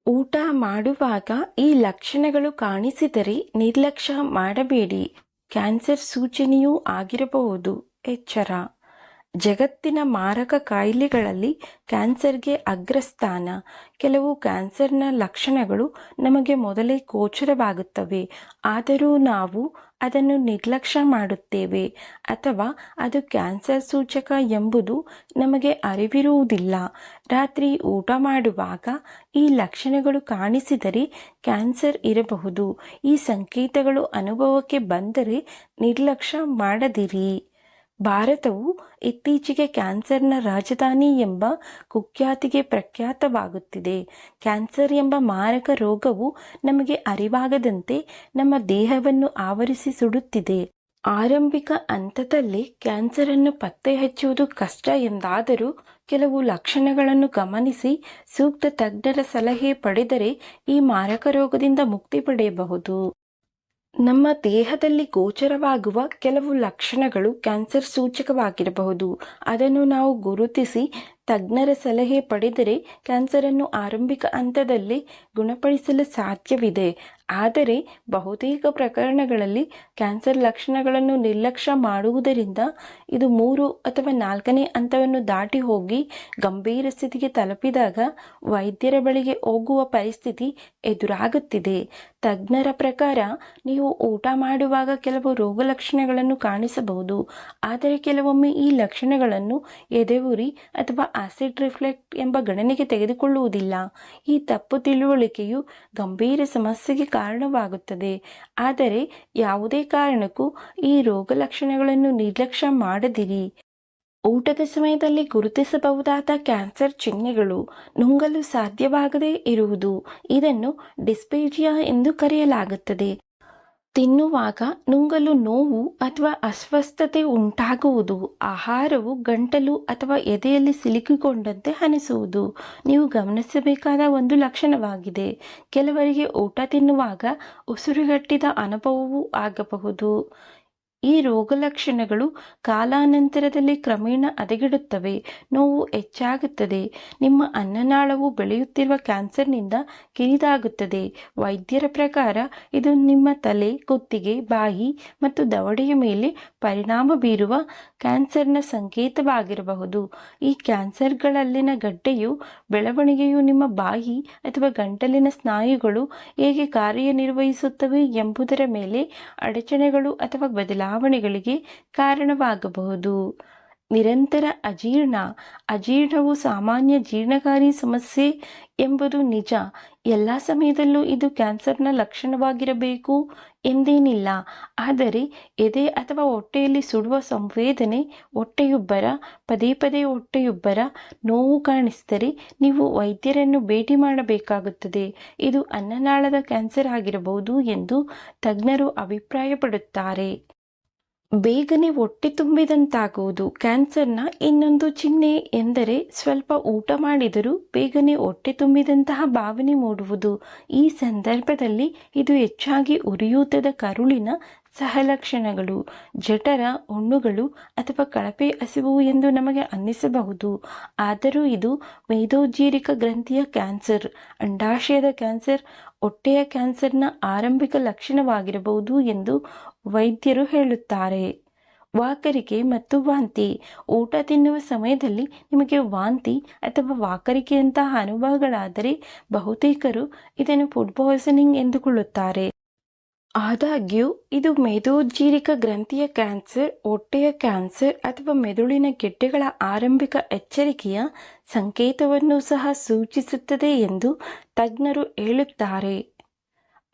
ಊಟ ಮಾಡುವಾಗ ಈ ಲಕ್ಷಣಗಳು ಕಾಣಿಸಿದರೆ ನಿರ್ಲಕ್ಷ್ಯ ಮಾಡಬೇಡಿ. ಕ್ಯಾನ್ಸರ್ ಸೂಚನೆಯೂ ಆಗಿರಬಹುದು. ಎಚ್ಚರ. ಜಗತ್ತಿನ ಮಾರಕ ಕಾಯಿಲೆಗಳಲ್ಲಿ ಕ್ಯಾನ್ಸರ್ಗೆ ಅಗ್ರಸ್ಥಾನ. ಕೆಲವು ಕ್ಯಾನ್ಸರ್ನ ಲಕ್ಷಣಗಳು ನಮಗೆ ಮೊದಲೇ ಗೋಚರವಾಗುತ್ತವೆ, ಆದರೂ ನಾವು ಅದನ್ನು ನಿರ್ಲಕ್ಷ್ಯ ಮಾಡುತ್ತೇವೆ ಅಥವಾ ಅದು ಕ್ಯಾನ್ಸರ್ ಸೂಚಕ ಎಂಬುದು ನಮಗೆ ಅರಿವಿರುವುದಿಲ್ಲ. ರಾತ್ರಿ ಊಟ ಮಾಡುವಾಗ ಈ ಲಕ್ಷಣಗಳು ಕಾಣಿಸಿದರೆ ಕ್ಯಾನ್ಸರ್ ಇರಬಹುದು. ಈ ಸಂಕೇತಗಳು ಅನುಭವಕ್ಕೆ ಬಂದರೆ ನಿರ್ಲಕ್ಷ್ಯ ಮಾಡದಿರಿ. ಭಾರತವು ಇತ್ತೀಚೆಗೆ ಕ್ಯಾನ್ಸರ್ನ ರಾಜಧಾನಿ ಎಂಬ ಕುಖ್ಯಾತಿಗೆ ಪ್ರಖ್ಯಾತವಾಗುತ್ತಿದೆ. ಕ್ಯಾನ್ಸರ್ ಎಂಬ ಮಾರಕ ರೋಗವು ನಮಗೆ ಅರಿವಾಗದಂತೆ ನಮ್ಮ ದೇಹವನ್ನು ಆವರಿಸಿ ಸುಡುತ್ತಿದೆ. ಆರಂಭಿಕ ಹಂತದಲ್ಲೇ ಕ್ಯಾನ್ಸರನ್ನು ಪತ್ತೆ ಹಚ್ಚುವುದು ಕಷ್ಟ ಎಂದಾದರೂ ಕೆಲವು ಲಕ್ಷಣಗಳನ್ನು ಗಮನಿಸಿ ಸೂಕ್ತ ತಜ್ಞರ ಸಲಹೆ ಪಡೆದರೆ ಈ ಮಾರಕ ರೋಗದಿಂದ ಮುಕ್ತಿ ಪಡೆಯಬಹುದು. ನಮ್ಮ ದೇಹದಲ್ಲಿ ಗೋಚರವಾಗುವ ಕೆಲವು ಲಕ್ಷಣಗಳು ಕ್ಯಾನ್ಸರ್ ಸೂಚಕವಾಗಿರಬಹುದು. ಅದನ್ನು ನಾವು ಗುರುತಿಸಿ ತಜ್ಞರ ಸಲಹೆ ಪಡೆದರೆ ಕ್ಯಾನ್ಸರನ್ನು ಆರಂಭಿಕ ಹಂತದಲ್ಲೇ ಗುಣಪಡಿಸಲು ಸಾಧ್ಯವಿದೆ. ಆದರೆ ಬಹುತೇಕ ಪ್ರಕರಣಗಳಲ್ಲಿ ಕ್ಯಾನ್ಸರ್ ಲಕ್ಷಣಗಳನ್ನು ನಿರ್ಲಕ್ಷ್ಯ ಮಾಡುವುದರಿಂದ ಇದು 3 ಅಥವಾ 4ನೇ ಹಂತವನ್ನು ದಾಟಿ ಹೋಗಿ ಗಂಭೀರ ಸ್ಥಿತಿಗೆ ತಲುಪಿದಾಗ ವೈದ್ಯರ ಬಳಿಗೆ ಹೋಗುವ ಪರಿಸ್ಥಿತಿ ಎದುರಾಗುತ್ತಿದೆ. ತಜ್ಞರ ಪ್ರಕಾರ ನೀವು ಊಟ ಮಾಡುವಾಗ ಕೆಲವು ರೋಗ ಲಕ್ಷಣಗಳನ್ನು ಕಾಣಿಸಬಹುದು, ಆದರೆ ಕೆಲವೊಮ್ಮೆ ಈ ಲಕ್ಷಣಗಳನ್ನು ಎದೆಯುರಿ ಅಥವಾ ಆಸಿಡ್ ರಿಫ್ಲೆಕ್ಟ್ ಎಂಬ ಗಣನೆಗೆ ತೆಗೆದುಕೊಳ್ಳುವುದಿಲ್ಲ. ಈ ತಪ್ಪು ತಿಳುವಳಿಕೆಯು ಗಂಭೀರ ಸಮಸ್ಯೆಗೆ ಕಾರಣವಾಗುತ್ತದೆ. ಆದರೆ ಯಾವುದೇ ಕಾರಣಕ್ಕೂ ಈ ರೋಗ ಲಕ್ಷಣಗಳನ್ನು ನಿರ್ಲಕ್ಷ್ಯ ಮಾಡದಿರಿ. ಊಟದ ಸಮಯದಲ್ಲಿ ಗುರುತಿಸಬಹುದಾದ ಕ್ಯಾನ್ಸರ್ ಚಿಹ್ನೆಗಳು: ನುಂಗಲು ಸಾಧ್ಯವಾಗದೇ ಇರುವುದು, ಇದನ್ನು ಡಿಸ್ಪೇಜಿಯಾ ಎಂದು ಕರೆಯಲಾಗುತ್ತದೆ. ತಿನ್ನುವಾಗ ನುಂಗಲು ನೋವು ಅಥವಾ ಅಸ್ವಸ್ಥತೆ ಉಂಟಾಗುವುದು, ಆಹಾರವು ಗಂಟಲು ಅಥವಾ ಎದೆಯಲ್ಲಿ ಸಿಲುಕಿಕೊಂಡಂತೆ ಅನಿಸುವುದು ನೀವು ಗಮನಿಸಬೇಕಾದ ಒಂದು ಲಕ್ಷಣವಾಗಿದೆ. ಕೆಲವರಿಗೆ ಊಟ ತಿನ್ನುವಾಗ ಉಸಿರುಗಟ್ಟಿದ ಅನುಭವವೂ ಆಗಬಹುದು. ಈ ರೋಗಲಕ್ಷಣಗಳು ಕಾಲಾನಂತರದಲ್ಲಿ ಕ್ರಮೇಣ ಹದಗೆಡುತ್ತವೆ, ನೋವು ಹೆಚ್ಚಾಗುತ್ತದೆ, ನಿಮ್ಮ ಅನ್ನನಾಳವು ಬೆಳೆಯುತ್ತಿರುವ ಕ್ಯಾನ್ಸರ್ನಿಂದ ಕಿರಿದಾಗುತ್ತದೆ. ವೈದ್ಯರ ಪ್ರಕಾರ ಇದು ನಿಮ್ಮ ತಲೆ, ಕುತ್ತಿಗೆ, ಬಾಯಿ ಮತ್ತು ದವಡೆಯ ಮೇಲೆ ಪರಿಣಾಮ ಬೀರುವ ಕ್ಯಾನ್ಸರ್ನ ಸಂಕೇತವಾಗಿರಬಹುದು. ಈ ಕ್ಯಾನ್ಸರ್ಗಳಲ್ಲಿನ ಗಡ್ಡೆಯು ಬೆಳವಣಿಗೆಯು ನಿಮ್ಮ ಬಾಯಿ ಅಥವಾ ಗಂಟಲಿನ ಸ್ನಾಯುಗಳು ಹೇಗೆ ಕಾರ್ಯನಿರ್ವಹಿಸುತ್ತವೆ ಎಂಬುದರ ಮೇಲೆ ಅಡಚಣೆಗಳು ಅಥವಾ ಬದಲಾವಣೆಗಳಿಗೆ ಕಾರಣವಾಗಬಹುದು. ನಿರಂತರ ಅಜೀರ್ಣವು ಸಾಮಾನ್ಯ ಜೀರ್ಣಕಾರಿ ಸಮಸ್ಯೆ ಎಂಬುದು ನಿಜ. ಎಲ್ಲ ಸಮಯದಲ್ಲೂ ಇದು ಕ್ಯಾನ್ಸರ್ನ ಲಕ್ಷಣವಾಗಿರಬೇಕು ಎಂದೇನಿಲ್ಲ. ಆದರೆ ಎದೆ ಅಥವಾ ಹೊಟ್ಟೆಯಲ್ಲಿ ಸುಡುವ ಸಂವೇದನೆ, ಹೊಟ್ಟೆಯುಬ್ಬರ, ಪದೇ ಪದೇ ಹೊಟ್ಟೆಯುಬ್ಬರ, ನೋವು ಕಾಣಿಸಿದರೆ ನೀವು ವೈದ್ಯರನ್ನು ಭೇಟಿ ಮಾಡಬೇಕಾಗುತ್ತದೆ. ಇದು ಅನ್ನನಾಳದ ಕ್ಯಾನ್ಸರ್ ಆಗಿರಬಹುದು ಎಂದು ತಜ್ಞರು ಅಭಿಪ್ರಾಯಪಡುತ್ತಾರೆ. ಬೇಗನೆ ಹೊಟ್ಟೆ ತುಂಬಿದಂತಾಗುವುದು: ಕ್ಯಾನ್ಸರ್ನ ಇನ್ನೊಂದು ಚಿಹ್ನೆ ಎಂದರೆ ಸ್ವಲ್ಪ ಊಟ ಮಾಡಿದರೂ ಬೇಗನೆ ಹೊಟ್ಟೆ ತುಂಬಿದಂತಹ ಭಾವನೆ ಮೂಡುವುದು. ಈ ಸಂದರ್ಭದಲ್ಲಿ ಇದು ಹೆಚ್ಚಾಗಿ ಉರಿಯೂತದ ಕರುಳಿನ ಸಹಲಕ್ಷಣಗಳು, ಜಠರ, ಹುಣ್ಣುಗಳು ಅಥವಾ ಕಳಪೆ ಹಸಿವು ಎಂದು ನಮಗೆ ಅನ್ನಿಸಬಹುದು. ಆದರೂ ಇದು ಮೇದೋಜ್ಜೀರಕ ಗ್ರಂಥಿಯ ಕ್ಯಾನ್ಸರ್, ಅಂಡಾಶಯದ ಕ್ಯಾನ್ಸರ್, ಹೊಟ್ಟೆಯ ಕ್ಯಾನ್ಸರ್ನ ಆರಂಭಿಕ ಲಕ್ಷಣವಾಗಿರಬಹುದು ಎಂದು ವೈದ್ಯರು ಹೇಳುತ್ತಾರೆ. ವಾಕರಿಕೆ ಮತ್ತು ವಾಂತಿ: ಊಟ ತಿನ್ನುವ ಸಮಯದಲ್ಲಿ ನಿಮಗೆ ವಾಂತಿ ಅಥವಾ ವಾಕರಿಕೆಯಂತಹ ಅನುಭವಗಳಾದರೆ ಬಹುತೇಕರು ಇದನ್ನು ಫುಡ್ ಪಾಯ್ಸನಿಂಗ್ ಎಂದುಕೊಳ್ಳುತ್ತಾರೆ. ಆದಾಗ್ಯೂ ಇದು ಮೇದೋಜ್ಜೀರಕ ಗ್ರಂಥಿಯ ಕ್ಯಾನ್ಸರ್, ಹೊಟ್ಟೆಯ ಕ್ಯಾನ್ಸರ್ ಅಥವಾ ಮೆದುಳಿನ ಗೆಡ್ಡೆಗಳ ಆರಂಭಿಕ ಎಚ್ಚರಿಕೆಯ ಸಂಕೇತವನ್ನು ಸಹ ಸೂಚಿಸುತ್ತದೆ ಎಂದು ತಜ್ಞರು ಹೇಳುತ್ತಾರೆ.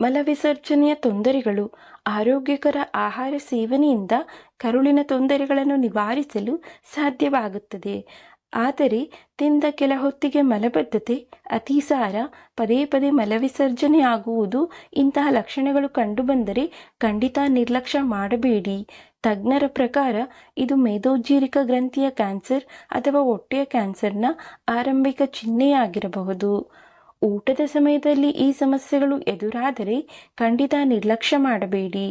ಮಲವಿಸರ್ಜನೆಯ ತೊಂದರೆಗಳು: ಆರೋಗ್ಯಕರ ಆಹಾರ ಸೇವನೆಯಿಂದ ಕರುಳಿನ ತೊಂದರೆಗಳನ್ನು ನಿವಾರಿಸಲು ಸಾಧ್ಯವಾಗುತ್ತದೆ. ಆದರೆ ತಿಂದ ಕೆಲ ಹೊತ್ತಿಗೆ ಮಲಬದ್ಧತೆ, ಅತಿಸಾರ, ಪದೇ ಪದೇ ಮಲವಿಸರ್ಜನೆ ಆಗುವುದು ಇಂತಹ ಲಕ್ಷಣಗಳು ಕಂಡುಬಂದರೆ ಖಂಡಿತ ನಿರ್ಲಕ್ಷ್ಯ ಮಾಡಬೇಡಿ. ತಜ್ಞರ ಪ್ರಕಾರ ಇದು ಮೇದೋಜ್ಜೀರಕ ಗ್ರಂಥಿಯ ಕ್ಯಾನ್ಸರ್ ಅಥವಾ ಹೊಟ್ಟೆಯ ಕ್ಯಾನ್ಸರ್ನ ಆರಂಭಿಕ ಚಿಹ್ನೆಯಾಗಿರಬಹುದು. ಊಟದ ಸಮಯದಲ್ಲಿ ಈ ಸಮಸ್ಯೆಗಳು ಎದುರಾದರೆ ಖಂಡಿತ ನಿರ್ಲಕ್ಷ್ಯ ಮಾಡಬೇಡಿ.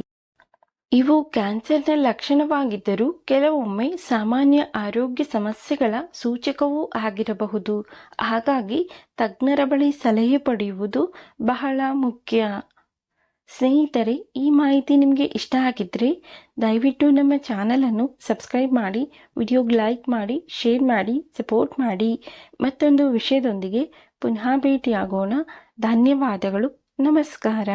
ಇವು ಕ್ಯಾನ್ಸರ್ನ ಲಕ್ಷಣವಾಗಿದ್ದರೂ ಕೆಲವೊಮ್ಮೆ ಸಾಮಾನ್ಯ ಆರೋಗ್ಯ ಸಮಸ್ಯೆಗಳ ಸೂಚಕವೂ ಆಗಿರಬಹುದು. ಹಾಗಾಗಿ ತಜ್ಞರ ಬಳಿ ಸಲಹೆ ಪಡೆಯುವುದು ಬಹಳ ಮುಖ್ಯ. ಸ್ನೇಹಿತರೆ, ಈ ಮಾಹಿತಿ ನಿಮಗೆ ಇಷ್ಟ ಆಗಿದ್ದರೆ ದಯವಿಟ್ಟು ನಮ್ಮ ಚಾನಲನ್ನು ಸಬ್ಸ್ಕ್ರೈಬ್ ಮಾಡಿ, ವಿಡಿಯೋಗೆ ಲೈಕ್ ಮಾಡಿ, ಶೇರ್ ಮಾಡಿ, ಸಪೋರ್ಟ್ ಮಾಡಿ. ಮತ್ತೊಂದು ವಿಷಯದೊಂದಿಗೆ ಪುನಃ ಭೇಟಿಯಾಗೋಣ. ಧನ್ಯವಾದಗಳು. ನಮಸ್ಕಾರ.